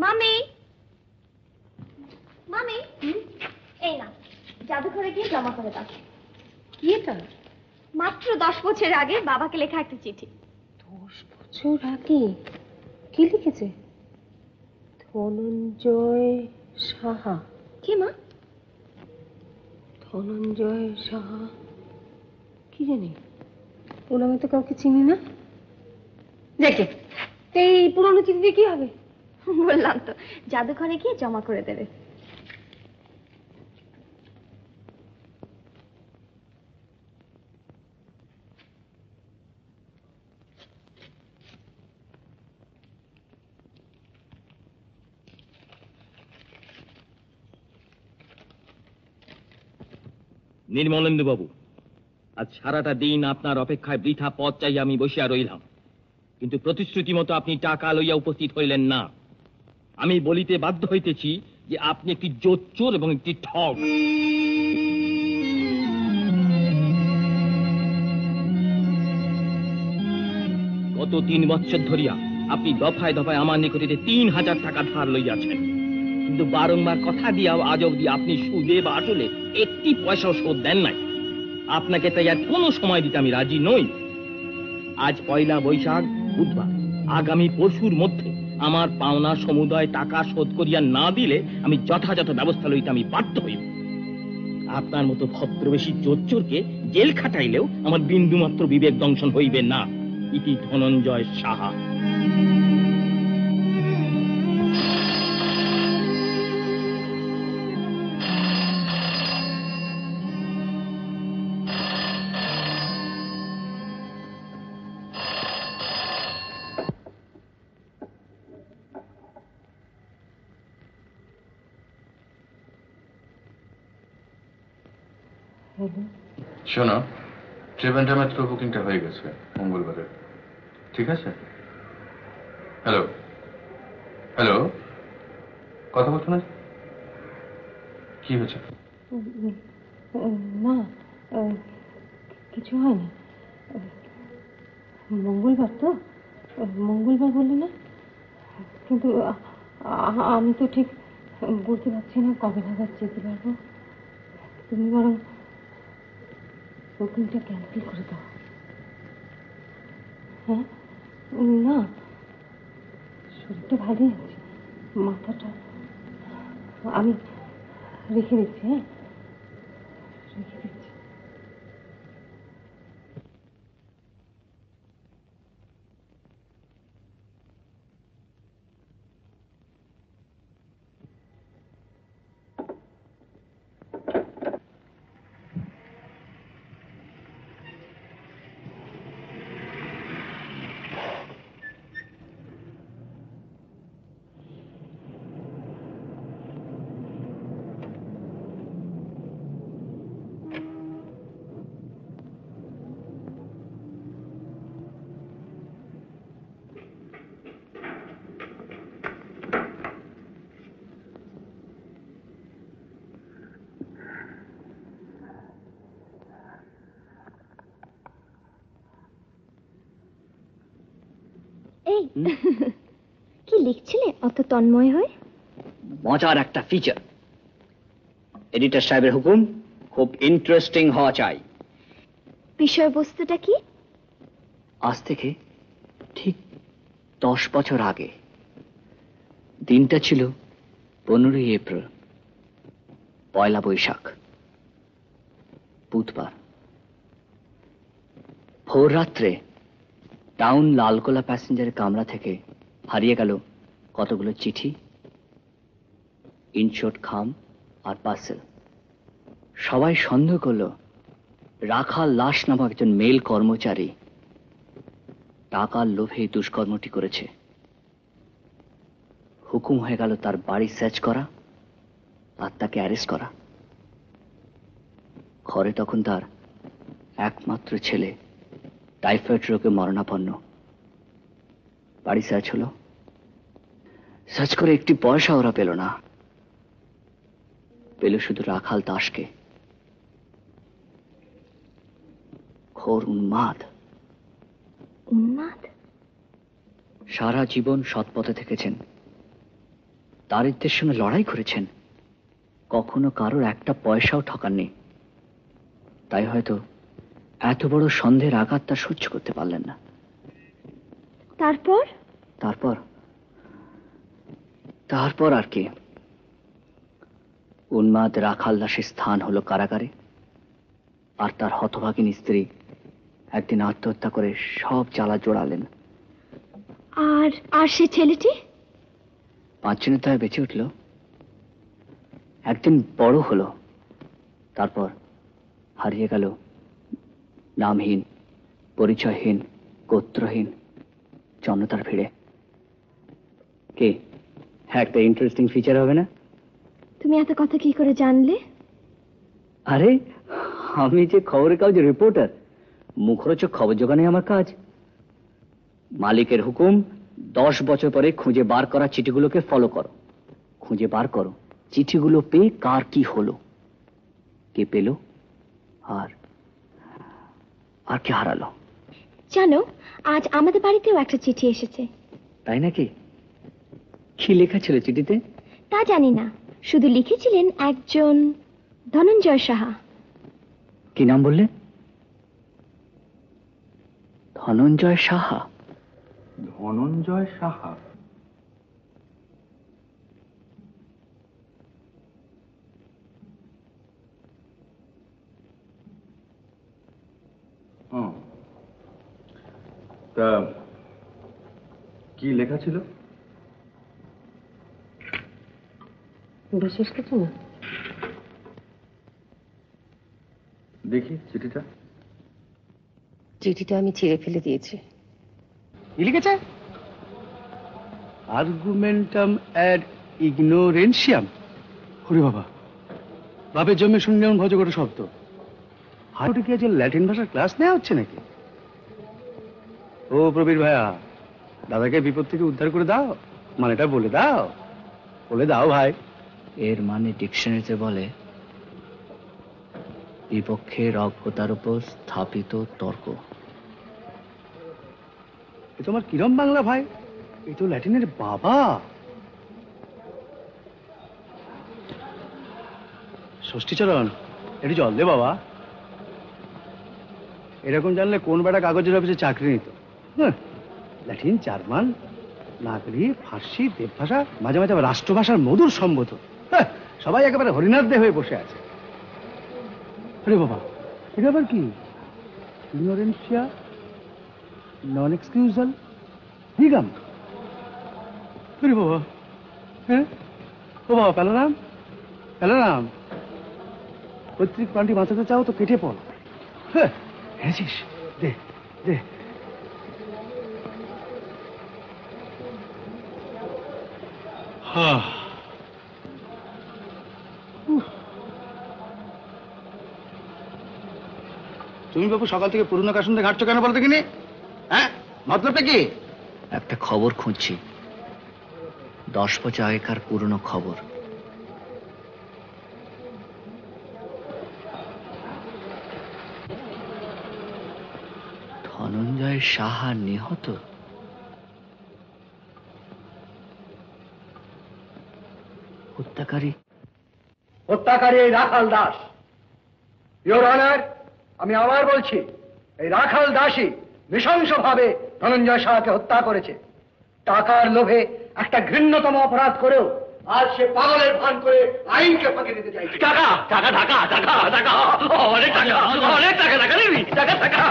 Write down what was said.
মামি মামি এই না জাদুঘরে গিয়ে জমা করে দাও। কি এটা? মাত্র 10 বছর আগে বাবাকে লেখা একটা চিঠি। 10 বছর আগে? কি লিখেছে? ধনঞ্জয় সাহা। কি মা? ধনঞ্জয় সাহা কি জানি, ওর নামে তো কাউকে চিনি না। দেখে এই পুরনো চিঠি দিয়ে কি হবে? বললাম তো, জাদুঘরে গিয়ে জমা করে দেবে। নির্মলেন্দু বাবু, আজ সারাটা দিন আপনার অপেক্ষায় বৃথা পথ চাই আমি বসিয়া রইলাম, কিন্তু প্রতিশ্রুতি মতো আপনি টাকা লইয়া উপস্থিত হইলেন না। আমি বলিতে বাধ্য হইতেছি যে আপনি একটি জোচ্চোর এবং একটি ঠগ। গত 3 বছর ধরিয়া আপনি দফায় দফায় আমার নিকটে 3000 টাকা ধার লইয়াছেন, কিন্তু বারংবার কথা দিয়াও আজ অবধি আপনি সুদে বা আসলে একটি পয়সাও শোধ দেন নাই। আপনাকে তাই আর কোনো সময় দিতে আমি রাজি নই। আজ 1 বৈশাখ বুধবার, আগামী পরশুর মধ্যে আমার পাওনা সমুদয় টাকা শোধ করিয়া না দিলে আমি যথাযথ ব্যবস্থা লইতে আমি বাধ্য হইব। আপনার মতো ভদ্রবেশী জোচ্চোরকে জেল খাটাইলেও আমার বিন্দুমাত্র বিবেক দংশন হইবে না। ইতি ধনঞ্জয় সাহা। শোনো, ট্রেভেন্টে মাত্র বুকিংটা হয়ে গেছে মঙ্গলবারের, ঠিক আছে? হ্যালো হ্যালো, কথা বলছো না? কি হয়েছে? না, কিছু হয়নি। মঙ্গলবার তো, মঙ্গলবার বললি না, কিন্তু আমি তো ঠিক বলতে পারছি না কবে নাগাদ যেতে পারবো। তুমি বরং বুকিংটা ক্যান্সেল করে দাও। হ্যাঁ, না, শরীরটা ভালোই আছে, মাথাটা আমি রেখে দিচ্ছি। হ্যাঁ, রেখে দিচ্ছি। এই কি লিখছিলে অত তন্ময় হয়ে? মজার একটা ফিচার। এডিটর সাহেবের হুকুম, খুব ইন্টারেস্টিং হওয়া চাই। বিষয়বস্তুটা কি? আজ থেকে ঠিক 10 বছর আগে, দিনটা ছিল 15ই এপ্রিল, 1 বৈশাখ, বুধবার। ভোর রাত্রে টাউন লালকোলা প্যাসেঞ্জারের কামরা থেকে হারিয়ে গেল কতগুলো চিঠি, ইনশর্ট খাম আর পার্সেল। সবাই সন্দেহ করল রাখাল লাশ নামক একজন মেল কর্মচারী টাকার লোভে দুষ্কর্মটি করেছে। হুকুম হয়ে গেল তার বাড়ি সার্চ করা আর তাকে অ্যারেস্ট করা। ঘরে তখন তার একমাত্র ছেলে টাইফয়েড রোগে মরণাপন্ন। বাড়ি সার্চ হলো, সার্চ করে একটি পয়সা ওরা পেল না, পেল শুধু রাখাল দাসকে। ঘোর উন্মাদ। উন্মাদ? সারা জীবন সৎপথে থেকেছেন, দারিদ্র্যের সঙ্গে লড়াই করেছেন, কখনো কারোর একটা পয়সাও ঠকাননি। তাই হয়তো এত বড় সন্দেহের আঘাত তার সহ্য করতে পারলেন না। তারপর? তারপর তারপর আর কি, উন্মাদ রাখাল দাসের স্থান হলো কারাগারে, আর তার হতভাগিনী স্ত্রী একদিন আত্মহত্যা করে সব জ্বালা জোড়ালেন। আর আর সে ছেলেটি? 5 দিনের তাই বেঁচে উঠল, একদিন বড় হলো, তারপর হারিয়ে গেল নামহীন, পরিচয়হীন, গোত্রহীন জনতার ভিড়ে। কি একটা ইন্টারেস্টিং ফিচার হবে না? তুমি এত কথা কি করে জানলে? আরে আমি যে খবরের কাগজের রিপোর্টার, মুখরোচক খবর জোগানে আমার কাজ। মালিকের হুকুম, 10 বছর পরে খুঁজে বার করা চিঠিগুলোকে ফলো করো, খুঁজে বার করো চিঠিগুলো পেয়ে কার কি হলো, কে পেল আর আর কে হারালো। জানো, আজ আমাদের বাড়িতেও একটা চিঠি এসেছে। তাই নাকি? কি লেখা ছিল চিঠিতে? তা জানি না, শুধু লিখেছিলেন একজন ধনঞ্জয় সাহা। কি নাম বললে? ধনঞ্জয় সাহা? ধনঞ্জয় সাহা? তা কি লেখা ছিল? বিশেষ কিছু না। দেখি চিঠিটা। চিঠিটা আমি ছিঁড়ে ফেলে দিয়েছি। কি লিখেছে? আর্গুমেন্টাম অ্যাড ইগনোরেন্সিয়াম। ওরে বাবা, বাপের জন্মে শুনলে এমন ভজগট শব্দ। হাটে কি আজ ল্যাটিন ভাষার ক্লাস নেওয়া হচ্ছে নাকি? ও প্রবীর ভাইয়া, দাদাকে বিপদ থেকে উদ্ধার করে দাও, মানেটা বলে দাও, বলে দাও ভাই। এর মানে ডিকশনারিতে বলে বিপক্ষের অজ্ঞতার উপর স্থাপিত তর্ক। এ তোমার কিরম বাংলা ভাই? এই তো ল্যাটিনের বাবা। ষষ্ঠীচরণ, একটু জল দে বাবা। এরকম জানলে কোন বেটা কাগজের অফিসে চাকরি নিত। ল্যাটিন, জার্মান, নাগরি, ফার্সি, দেবভাষা, মাঝে মাঝে আবার রাষ্ট্রভাষার মধুর সম্বোধ। সবাই একেবারে হরিনাথ হয়ে বসে আছে। আরে বাবা, এটা আবার কি? ইগনোরেন্সিয়া নন এক্সকিউজাল নিগম। আরে বাবা, হ্যাঁ ও বাবা, পেলারাম পেলারাম, পৈতৃক প্রাণটি বাঁচাতে চাও তো কেটে পড়। হ্যাঁ হেঁচিস, দে দে। তুমি বাবু সকাল থেকে পুরনো কাসুন্দে ঘাটছো কেন বলো দেখিনি? হ্যাঁ, মতলবটা কি? একটা খবর খুঁজছি, 10 বছর আগেকার পুরনো খবর। ধনঞ্জয় সাহা নিহত? হত্যাকারী এই রাখাল দাস। ইওর অনার, আমি আবার বলছি, এই রাখাল দাসই নৃশংসভাবে ধনঞ্জয় সাহাকে হত্যা করেছে। টাকার লোভে একটা ঘৃণ্যতম অপরাধ করেও আজ সে পাগলের ভান করে আইনকে ফাঁকি দিতে চাইছে। টাকা টাকা টাকা টাকা টাকা, অনেক টাকা, অনেক টাকা টাকা নিবি, টাকা টাকা